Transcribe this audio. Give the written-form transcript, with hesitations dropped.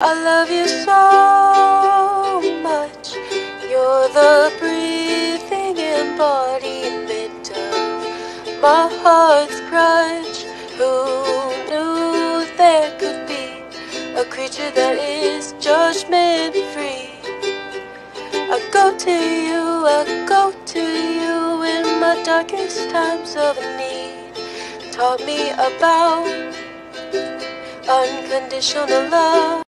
I love you so much. You're the breathing embodiment of my heart's crutch. Who knew there could be a creature that is judgment free? I go to you in my darkest times of need. Taught me about unconditional love.